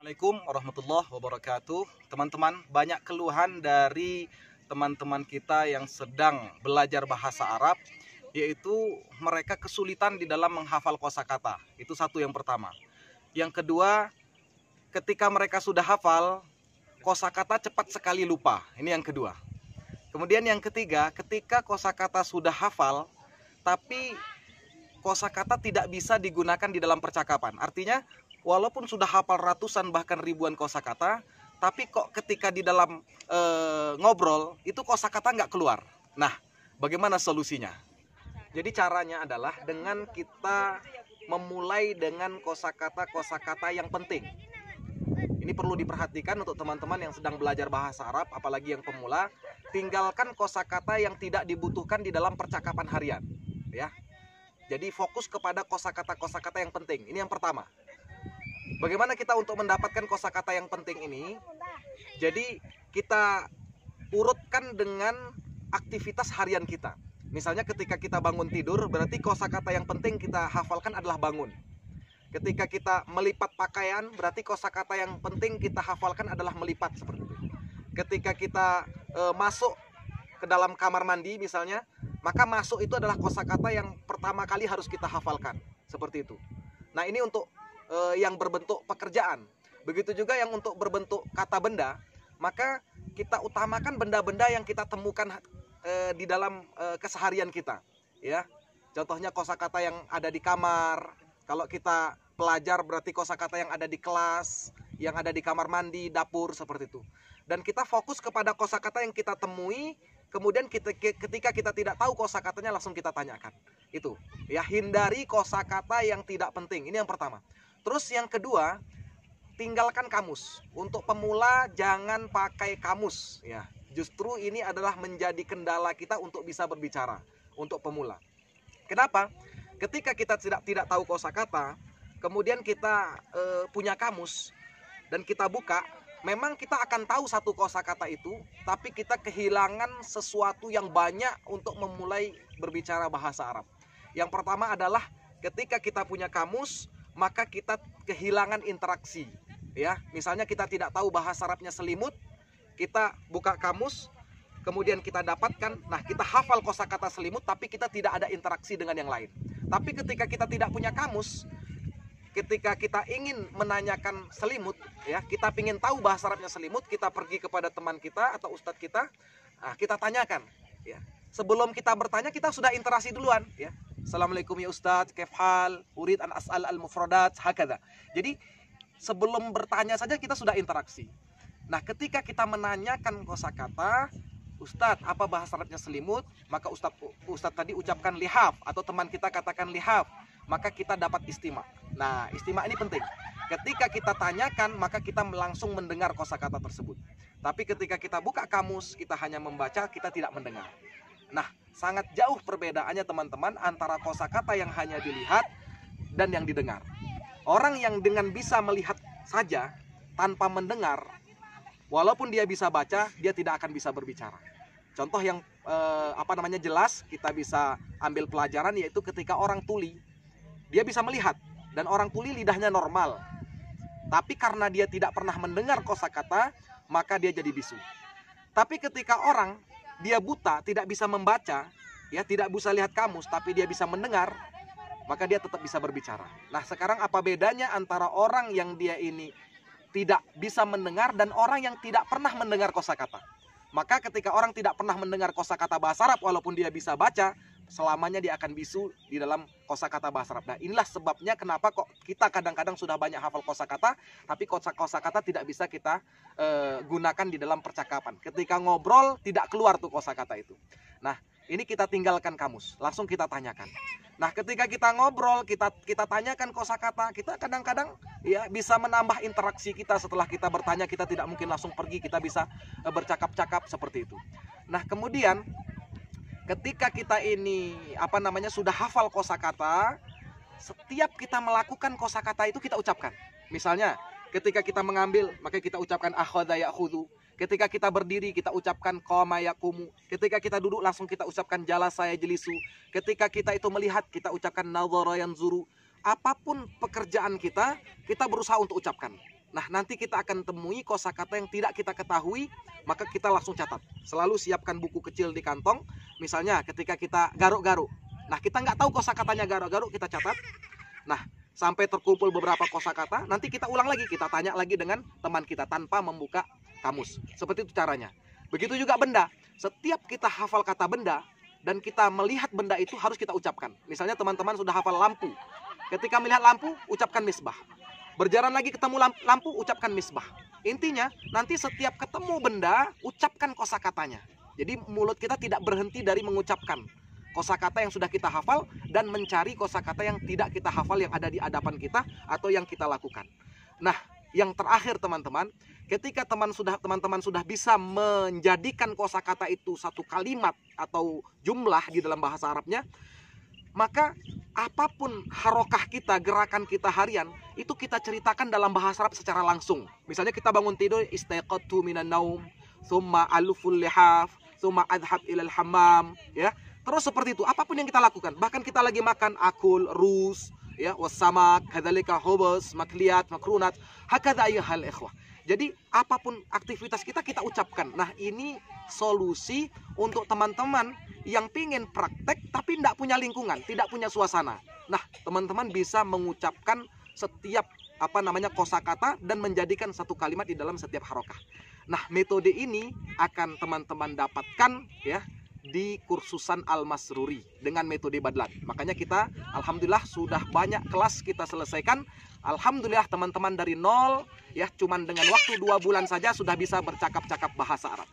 Assalamualaikum warahmatullahi wabarakatuh. Teman-teman, banyak keluhan dari teman-teman kita yang sedang belajar bahasa Arab, yaitu mereka kesulitan di dalam menghafal kosakata. Itu satu yang pertama. Yang kedua, ketika mereka sudah hafal, kosakata cepat sekali lupa. Ini yang kedua. Kemudian yang ketiga, ketika kosakata sudah hafal, tapi kosakata tidak bisa digunakan di dalam percakapan. Artinya, walaupun sudah hafal ratusan bahkan ribuan kosakata, tapi kok ketika di dalam ngobrol itu kosakata nggak keluar. Nah, bagaimana solusinya? Jadi caranya adalah dengan kita memulai dengan kosakata-kosakata yang penting. Ini perlu diperhatikan untuk teman-teman yang sedang belajar bahasa Arab, apalagi yang pemula. Tinggalkan kosakata yang tidak dibutuhkan di dalam percakapan harian, ya. Jadi fokus kepada kosakata-kosakata yang penting. Ini yang pertama. Bagaimana kita untuk mendapatkan kosakata yang penting ini? Jadi kita urutkan dengan aktivitas harian kita. Misalnya ketika kita bangun tidur, berarti kosakata yang penting kita hafalkan adalah bangun. Ketika kita melipat pakaian, berarti kosakata yang penting kita hafalkan adalah melipat, seperti itu. Ketika kita masuk ke dalam kamar mandi misalnya, maka masuk itu adalah kosakata yang pertama kali harus kita hafalkan, seperti itu. Nah, ini untuk yang berbentuk pekerjaan. Begitu juga yang untuk berbentuk kata benda, maka kita utamakan benda-benda yang kita temukan di dalam keseharian kita, ya. Contohnya kosakata yang ada di kamar. Kalau kita pelajar berarti kosakata yang ada di kelas, yang ada di kamar mandi, dapur, seperti itu. Dan kita fokus kepada kosakata yang kita temui. Kemudian ketika kita tidak tahu kosakatanya, langsung kita tanyakan. Itu, ya, hindari kosakata yang tidak penting. Ini yang pertama. Terus yang kedua, tinggalkan kamus. Untuk pemula jangan pakai kamus, ya. Justru ini adalah menjadi kendala kita untuk bisa berbicara untuk pemula. Kenapa? Ketika kita tidak tahu kosakata, kemudian kita punya kamus dan kita buka, memang kita akan tahu satu kosakata itu, tapi kita kehilangan sesuatu yang banyak untuk memulai berbicara bahasa Arab. Yang pertama adalah ketika kita punya kamus, maka kita kehilangan interaksi, ya. Misalnya kita tidak tahu bahasa Arabnya selimut, kita buka kamus, kemudian kita dapatkan, nah kita hafal kosakata selimut, tapi kita tidak ada interaksi dengan yang lain. Tapi ketika kita tidak punya kamus, ketika kita ingin menanyakan selimut, ya, kita ingin tahu bahasa Arabnya selimut, kita pergi kepada teman kita atau ustadz kita, nah, kita tanyakan, ya. Sebelum kita bertanya, kita sudah interaksi duluan, ya. Assalamualaikum ya ustadz, kaif hal, urid an as'al al-mufradat, hakadha. Jadi sebelum bertanya saja kita sudah interaksi. Nah, ketika kita menanyakan kosakata, ustadz, apa bahasa Arabnya selimut? Maka ustadz tadi ucapkan lihaf, atau teman kita katakan lihaf, maka kita dapat istima. Nah, istima ini penting. Ketika kita tanyakan, maka kita langsung mendengar kosakata tersebut. Tapi ketika kita buka kamus, kita hanya membaca, kita tidak mendengar. Nah, sangat jauh perbedaannya teman-teman antara kosakata yang hanya dilihat dan yang didengar. Orang yang dengan bisa melihat saja tanpa mendengar, walaupun dia bisa baca, dia tidak akan bisa berbicara. Contoh yang jelas kita bisa ambil pelajaran, yaitu ketika orang tuli, dia bisa melihat, dan orang tuli lidahnya normal. Tapi karena dia tidak pernah mendengar kosakata, maka dia jadi bisu. Tapi ketika orang dia buta, tidak bisa membaca, ya, tidak bisa lihat kamus, tapi dia bisa mendengar, maka dia tetap bisa berbicara. Nah, sekarang apa bedanya antara orang yang dia ini tidak bisa mendengar dan orang yang tidak pernah mendengar kosakata? Maka ketika orang tidak pernah mendengar kosakata bahasa Arab, walaupun dia bisa baca, selamanya dia akan bisu di dalam kosakata bahasa Arab. Nah, inilah sebabnya kenapa kok kita kadang-kadang sudah banyak hafal kosakata, tapi kosakata tidak bisa kita gunakan di dalam percakapan. Ketika ngobrol tidak keluar tuh kosakata itu. Nah, ini kita tinggalkan kamus, langsung kita tanyakan. Nah, ketika kita ngobrol, kita tanyakan kosakata, kita kadang-kadang, ya, bisa menambah interaksi kita. Setelah kita bertanya, kita tidak mungkin langsung pergi, kita bisa bercakap-cakap seperti itu. Nah, kemudian ketika kita ini sudah hafal kosakata, setiap kita melakukan kosakata itu kita ucapkan. Misalnya ketika kita mengambil, maka kita ucapkan akhadha ya'khudhu. Ketika kita berdiri, kita ucapkan qama yaqumu. Ketika kita duduk, langsung kita ucapkan jalasa yajlisu. Ketika kita itu melihat, kita ucapkan nadhara yanzuru. Apapun pekerjaan kita berusaha untuk ucapkan. Nah, nanti kita akan temui kosakata yang tidak kita ketahui, maka kita langsung catat. Selalu siapkan buku kecil di kantong. Misalnya ketika kita garuk-garuk. Nah, kita nggak tahu kosakatanya garuk-garuk, kita catat. Nah, sampai terkumpul beberapa kosakata, nanti kita ulang lagi, kita tanya lagi dengan teman kita tanpa membuka kamus. Seperti itu caranya. Begitu juga benda. Setiap kita hafal kata benda dan kita melihat benda itu harus kita ucapkan. Misalnya teman-teman sudah hafal lampu. Ketika melihat lampu, ucapkan misbah. Berjalan lagi ketemu lampu, ucapkan misbah. Intinya, nanti setiap ketemu benda, ucapkan kosakatanya. Jadi mulut kita tidak berhenti dari mengucapkan kosakata yang sudah kita hafal dan mencari kosakata yang tidak kita hafal yang ada di hadapan kita atau yang kita lakukan. Nah, yang terakhir teman-teman, ketika teman-teman sudah bisa menjadikan kosakata itu satu kalimat atau jumlah di dalam bahasa Arabnya, maka apapun harokah kita, gerakan kita harian, itu kita ceritakan dalam bahasa Arab secara langsung. Misalnya kita bangun tidur, istaiqadtu minan naum, thumma aluful lihaf, thumma adhab ilal hammam, ya. Terus seperti itu, apapun yang kita lakukan. Bahkan kita lagi makan akul, rus, ya, wasamak, kadzalika hubus, makliyat, makrunat, hakadha ayyuhal ikhwah. Jadi apapun aktivitas kita ucapkan. Nah, ini solusi untuk teman-teman yang pingin praktek tapi tidak punya lingkungan, tidak punya suasana. Nah, teman-teman bisa mengucapkan setiap kosakata dan menjadikan satu kalimat di dalam setiap harokah. Nah, metode ini akan teman-teman dapatkan ya di kursusan Al-Masruri dengan metode Badlan. Makanya kita alhamdulillah sudah banyak kelas kita selesaikan. Alhamdulillah teman-teman dari nol ya, cuman dengan waktu 2 bulan saja sudah bisa bercakap-cakap bahasa Arab.